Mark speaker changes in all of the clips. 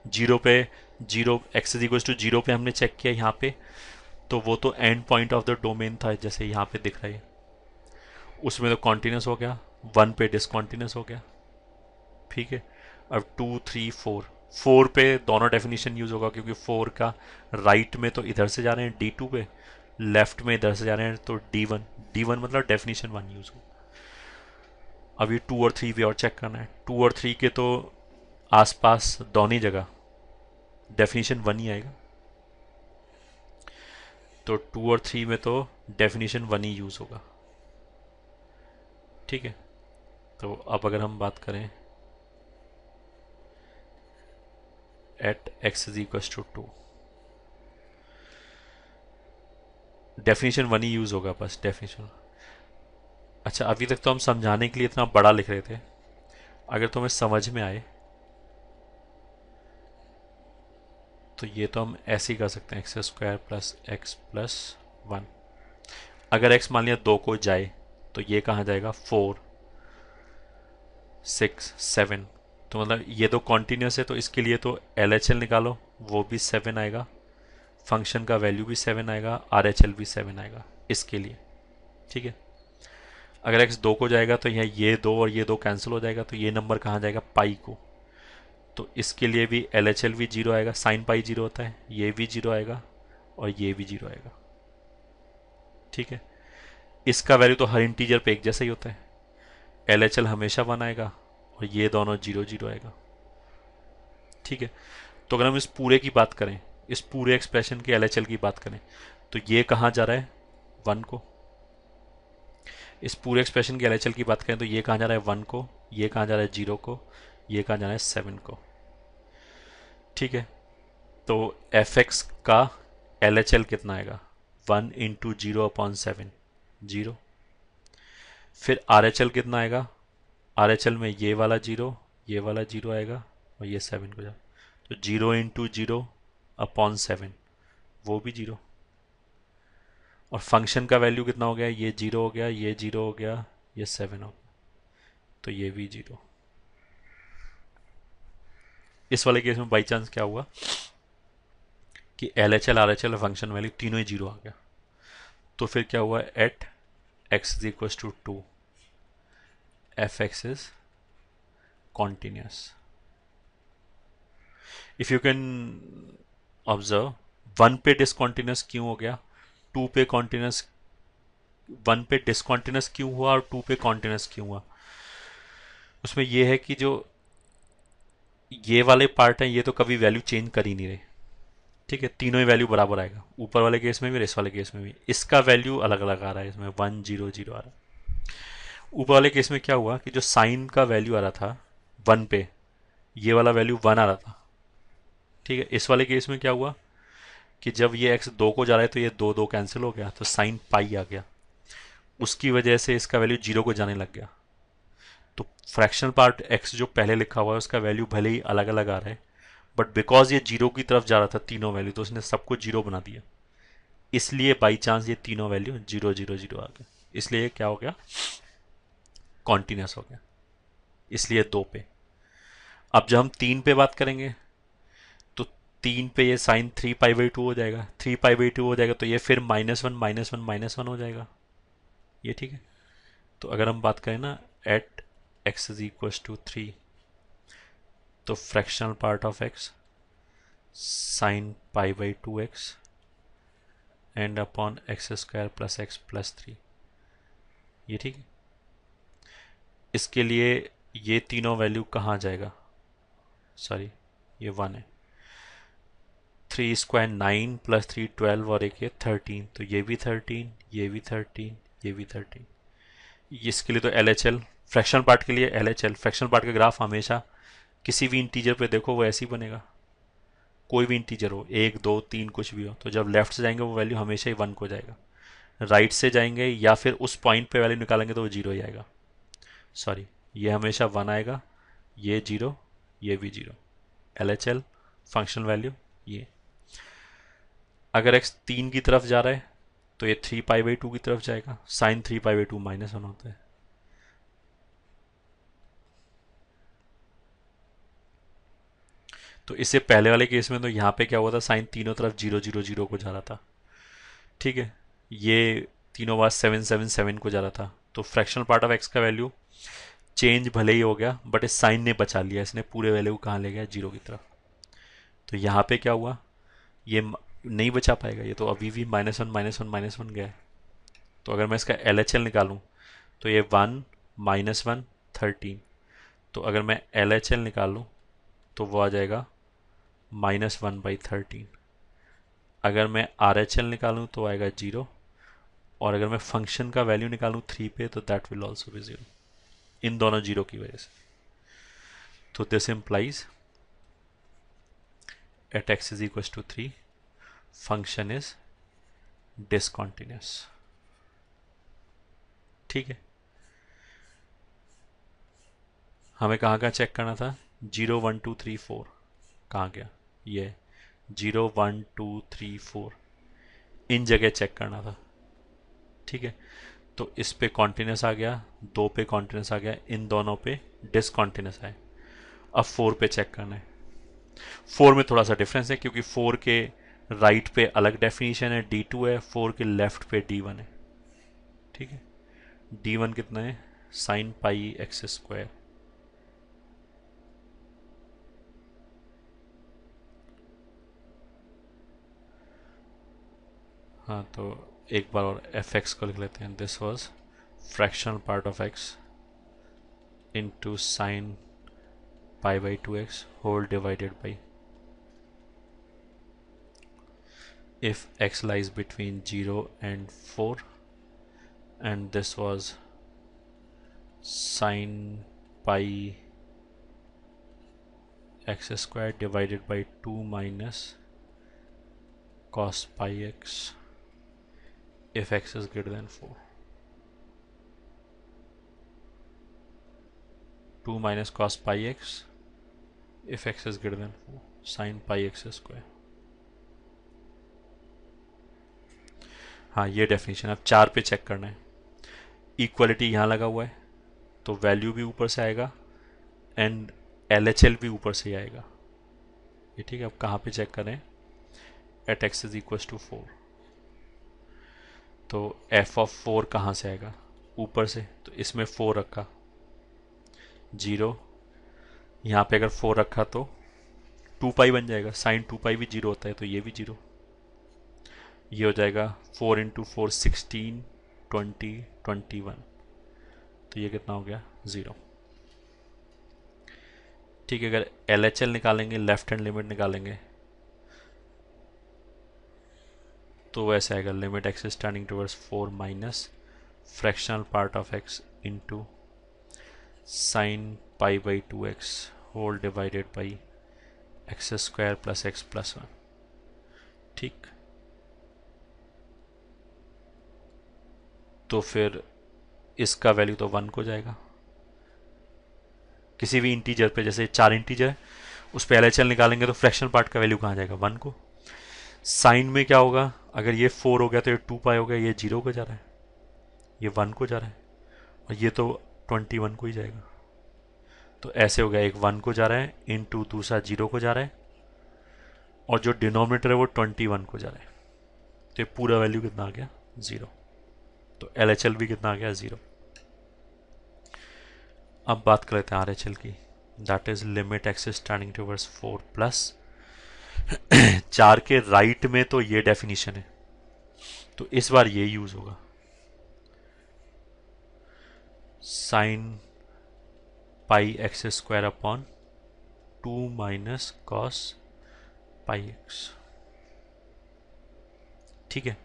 Speaker 1: Zero पे, zero x is equal to zero पे हमने चेक किया यहाँ पे, तो वो तो end point of the domain था जैसे यहाँ पे दिख रहा है, उसमें तो कॉन्टिन्यूस हो गया, वन पे डिसकॉन्टिन्यूस हो गया। ठीक है। अब टू थ्री फोर, फोर पे दोनों डेफिनेशन यूज होगा क्योंकि फोर का राइट में तो इधर से जा रहे हैं डी टू पे, लेफ्ट में इधर से जा रहे हैं तो डी वन, डी वन मतलब डेफिनेशन वन यूज हो। अब ये टू और थ्री भी और चेक करना है, टू और थ्री के तो आसपास दोनों जगह डेफिनेशन वन ही आएगा, तो टू और थ्री में तो डेफिनेशन वन ही यूज होगा। ठीक है। तो अब अगर हम बात करें at x is equal to two, definition one ही यूज होगा बस, डेफिनेशन। अच्छा, अभी तक तो हम समझाने के लिए इतना बड़ा लिख रहे थे, अगर तुम्हें समझ में आए तो ये तो हम ऐसे ही कर सकते हैं, एक्स स्क्वायर प्लस वन। अगर एक्स मान लिया दो को जाए तो ये कहाँ जाएगा, फोर सिक्स सेवन, तो मतलब ये तो कॉन्टिन्यूस है तो इसके लिए तो एल एच एल निकालो, वो भी सेवन आएगा, फंक्शन का वैल्यू भी सेवन आएगा, आर एच एल भी सेवन आएगा इसके लिए। ठीक है। अगर एक्स दो को जाएगा तो यहाँ ये दो और ये दो कैंसिल हो जाएगा, तो ये नंबर कहाँ जाएगा, पाई को, तो इसके लिए भी एल एच एल भी जीरो आएगा, साइन पाई जीरो होता है, ये भी जीरो आएगा और ये भी जीरो आएगा। ठीक है। इसका वैल्यू तो हर इंटीजर पे एक जैसा ही होता है, एल एच एल हमेशा वन आएगा और ये दोनों जीरो जीरो आएगा। ठीक है। तो अगर हम इस पूरे की बात करें, इस पूरे एक्सप्रेशन के एल एच एल की बात करें, तो ये कहाँ जा रहा है, वन को। इस पूरे एक्सप्रेशन के एल एच एल की बात करें तो ये कहाँ जा रहा है, वन को, ये कहाँ जा रहा है, जीरो को, ये कहाँ जा रहा है, सेवन को। ठीक है। तो एफ एक्स का एल एच एल कितना आएगा, one into zero upon seven, zero. फिर आर एच एल कितना आएगा, आर एच एल में ये वाला जीरो आएगा और ये सेवन को जा, तो zero into zero upon seven, वो भी जीरो। और फंक्शन का वैल्यू कितना हो गया, ये जीरो हो गया, ये जीरो हो गया, ये सेवन हो गया, तो ये भी जीरो। इस वाले केस में बाई चांस क्या हुआ कि L H L R H L function value तीनों ही जीरो आ गया, तो फिर क्या हुआ, at x is equal to two f x is continuous. If you can observe, one पे डिसकॉन्टिन्यूस क्यों हो गया, टू पे कॉन्टिन्यूस, वन पे डिसकॉन्टिन्यूस क्यों हुआ और टू पे कॉन्टिन्यूस क्यों हुआ, उसमें यह है कि जो ये वाले पार्ट हैं ये तो कभी वैल्यू चेंज कर ही नहीं रहे। ठीक है। तीनों ही वैल्यू बराबर आएगा, ऊपर वाले केस में भी और इस वाले केस में भी, इसका वैल्यू अलग अलग आ रहा है, इसमें वन जीरो जीरो आ रहा है। ऊपर वाले केस में क्या हुआ कि जो साइन का वैल्यू आ रहा था वन पे, ये वाला वैल्यू वन आ रहा था। ठीक है। इस वाले केस में क्या हुआ कि जब ये एक्स दो को जा रहा है तो ये दो दो कैंसिल हो गया, तो साइन पाई आ गया, उसकी वजह से इसका वैल्यू जीरो को जाने लग गया। तो फ्रैक्शनल पार्ट एक्स जो पहले लिखा हुआ है उसका वैल्यू भले ही अलग अलग आ रहा है, बट बिकॉज ये जीरो की तरफ जा रहा था तीनों वैल्यू, तो उसने सबको जीरो बना दिया, इसलिए बाई चांस ये तीनों वैल्यू जीरो जीरो जीरो आ गए, इसलिए ये क्या हो गया, कॉन्टिन्यूस हो गया, इसलिए दो पे। अब जब हम तीन पे बात करेंगे तो तीन पे ये sine three pi by to हो जाएगा, थ्री पाई बाई टू हो जाएगा तो ये फिर minus one minus one minus one हो जाएगा ये। ठीक है। तो अगर हम बात करें ना at x is equal to three, तो fractional part of X sine pi by two X and upon X square plus x plus three, ये ठीक है। इसके लिए ये तीनों वैल्यू कहाँ जाएगा, सॉरी ये वन है, three square nine plus three twelve और एक ये थर्टीन, तो ये भी थर्टीन, ये भी थर्टीन, ये भी थर्टीन। इसके लिए तो L H L, fractional part के लिए L H L, fractional part का ग्राफ हमेशा किसी भी इंटीजर पे देखो वो ऐसे ही बनेगा, कोई भी इंटीजर हो, एक दो तीन कुछ भी हो, तो जब लेफ्ट से जाएंगे वो वैल्यू हमेशा ही वन को जाएगा, राइट से जाएंगे या फिर उस पॉइंट पे वैल्यू निकालेंगे तो वो जीरो ही आएगा। सॉरी, ये हमेशा वन आएगा, ये जीरो, ये भी zero, L H L functional value ये। अगर एक्स तीन की तरफ जा रहा है तो ये थ्री पाई बाई टू की तरफ जाएगा, sine three pi by to minus one होता है। तो इससे पहले वाले केस में तो यहाँ पे क्या हुआ था, साइन तीनों तरफ 0 0 0 को जा रहा था, ठीक है। ये तीनों बार 7 7 7 को जा रहा था, तो फ्रैक्शनल पार्ट ऑफ एक्स का वैल्यू चेंज भले ही हो गया, बट इस साइन ने बचा लिया, इसने पूरे वैल्यू को कहाँ ले गया, 0 की तरफ। तो यहाँ पे क्या हुआ, ये नहीं बचा पाएगा, ये तो अभी भी -1 -1 -1 गया है। तो अगर मैं इसका LHL निकालूं तो ये 1 -1 13। तो अगर मैं LHL निकालूं तो वो आ जाएगा -1/13। अगर मैं RHL निकालूं तो आएगा 0। और अगर मैं फंक्शन का वैल्यू निकालूं 3 पे तो दैट विल ऑल्सो बी 0, इन दोनों 0 की वजह से। तो this implies at x is equals to 3 function is discontinuous, ठीक है। हमें कहाँ कहाँ चेक करना था, 0 1 2 3 4 कहाँ गया, ये 0 1 2 3 4 इन जगह चेक करना था, ठीक है। तो इस पे कॉन्टिन्यूस आ गया, 2 पे कॉन्टिन्यूस आ गया, इन दोनों पे डिसकॉन्टिन्यूस आए। अब 4 पे चेक करना है। 4 में थोड़ा सा डिफरेंस है, क्योंकि 4 के राइट पे अलग डेफिनेशन है, D2 है, 4 के लेफ्ट पे D1 है, ठीक है। D1 कितना है, साइन पाई एक्स स्क्वायर। हाँ, तो एक बार और एफ एक्स को लिख लेते हैं। This was fractional part of x into sine pi by 2x whole divided by if x lies between 0 and 4, and this was sin pi x square divided by 2 minus cos pi x if x is greater than 4. 2 minus cos pi x if x is greater than 4 sin pi x square. हाँ, ये definition अब 4 पे check करना है। Equality यहाँ लगा हुआ है, तो वैल्यू भी ऊपर से आएगा एंड LHL भी ऊपर से ही आएगा, ये ठीक है। अब कहाँ पे चेक करें, at x is equal to 4, तो f ऑफ 4 कहाँ से आएगा, ऊपर से। तो इसमें 4 रखा, 0, यहाँ पे अगर 4 रखा तो 2 पाई बन जाएगा, साइन 2 पाई भी 0 होता है, तो ये भी 0। ये हो जाएगा 4 इंटू 4 16 20 21, तो ये कितना हो गया, 0, ठीक है। अगर LHL निकालेंगे, लेफ्ट हैंड लिमिट निकालेंगे, तो वैसे आएगा limit x is tending towards 4 minus fractional part of x into sine pi by 2x whole divided by x square plus x plus 1, ठीक। तो फिर इसका वैल्यू तो 1 को जाएगा, किसी भी इंटीजर पे, जैसे 4 इंटीजर है उस पर LHL निकालेंगे तो फ्रैक्शनल पार्ट का वैल्यू कहाँ जाएगा, 1 को। साइन में क्या होगा, अगर ये 4 हो गया तो ये 2 पाई हो गया, ये 0 को जा रहा है, ये 1 को जा रहा है, और ये तो 21 को ही जाएगा। तो ऐसे हो गया, एक 1 को जा रहा है इंटू दूसरा 0 को जा रहा है, और जो डिनोमिनेटर है वो 21 को जा रहा है, तो ये पूरा वैल्यू कितना आ गया, 0। तो LHL भी कितना आ गया, 0। अब बात कर लेते हैं RHL की, that is limit x is tending towards 4 plus 4 के राइट में तो ये डेफिनेशन है, तो इस बार ये यूज होगा, sine pi x square upon 2 minus cos pi x, ठीक है।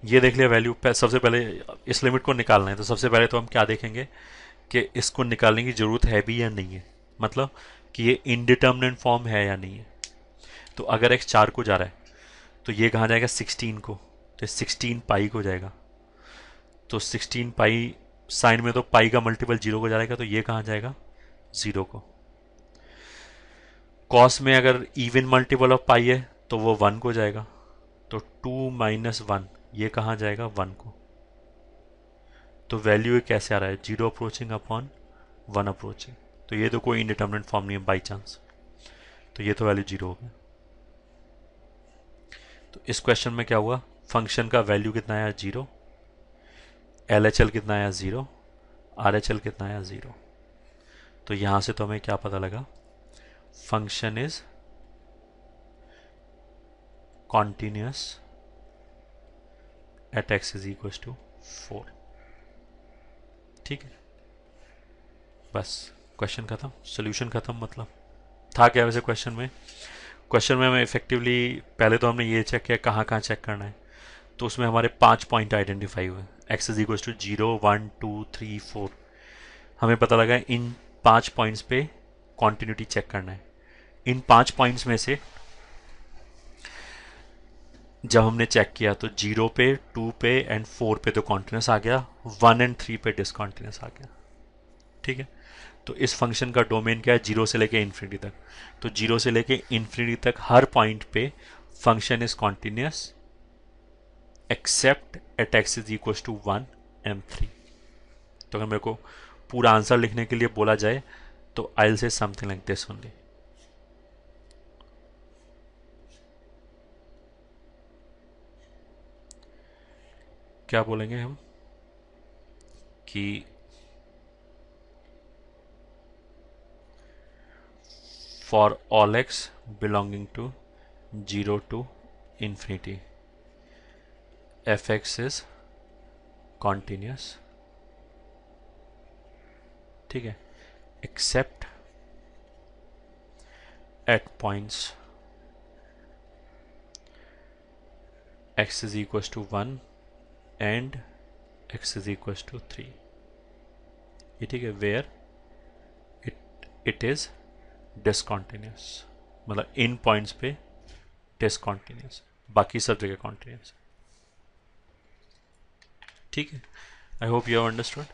Speaker 1: ये देख लिया वैल्यू। सबसे पहले इस लिमिट को निकालना है, तो सबसे पहले तो हम क्या देखेंगे कि इसको निकालने की ज़रूरत है भी या नहीं है, मतलब कि ये इनडिटर्मिनेंट फॉर्म है या नहीं है। तो अगर x 4 को जा रहा है तो ये कहाँ जाएगा, 16 को, तो 16 पाई को जाएगा। तो 16 पाई, साइन में तो पाई का मल्टीपल 0 को जाएगा, तो ये कहाँ जाएगा, 0 को। कॉस में अगर इवन मल्टीपल ऑफ पाई है तो वो 1 को जाएगा, तो 2 माइनस 1 ये कहाँ जाएगा, 1 को। तो वैल्यू कैसे आ रहा है, 0 अप्रोचिंग अपॉन 1 अप्रोचिंग, तो ये तो कोई इंडिटर्मिनेंट फॉर्म नहीं है बाई चांस। तो ये तो वैल्यू 0 हो गया। तो इस क्वेश्चन में क्या हुआ, फंक्शन का वैल्यू कितना आया 0, LHL कितना आया 0, RHL कितना आया 0। तो यहां से तो हमें क्या पता लगा, function is continuous at x is equal to 4। ठीक है, बस क्वेश्चन खत्म, सोल्यूशन खत्म। मतलब था क्या वैसे क्वेश्चन में, क्वेश्चन में हमें इफेक्टिवली पहले तो हमने ये चेक किया कहाँ कहाँ चेक करना है। तो उसमें हमारे 5 पॉइंट आइडेंटिफाई हुए, x इज इक्वल टू 0 1 2 3 4। हमें पता लगा इन 5 पॉइंट्स पे कॉन्टिन्यूटी चेक करना है। इन 5 पॉइंट्स में से जब हमने चेक किया तो 0 पे, 2 पे एंड 4 पे तो कॉन्टिन्यूस आ गया, 1 एंड 3 पे डिसकॉन्टिन्यूस आ गया। ठीक है, तो इस फंक्शन का डोमेन क्या है, 0 से लेके इन्फिनिटी तक। तो 0 से लेके इन्फिनिटी तक हर पॉइंट पे function is continuous except at x is equal to 1 and 3। तो अगर मेरे को पूरा आंसर लिखने के लिए बोला जाए तो I will say something like this only. क्या बोलेंगे हम कि for all x belonging to 0 to infinity fx is continuous, ठीक है, except at points x is equals to 1 and x is equals to 3। ये ठीक है, where it is discontinuous, मतलब इन पॉइंट्स पे डिसकॉन्टिन्यूस, बाकी सब जगह कॉन्टिन्यूस। ठीक है, I hope you have understood.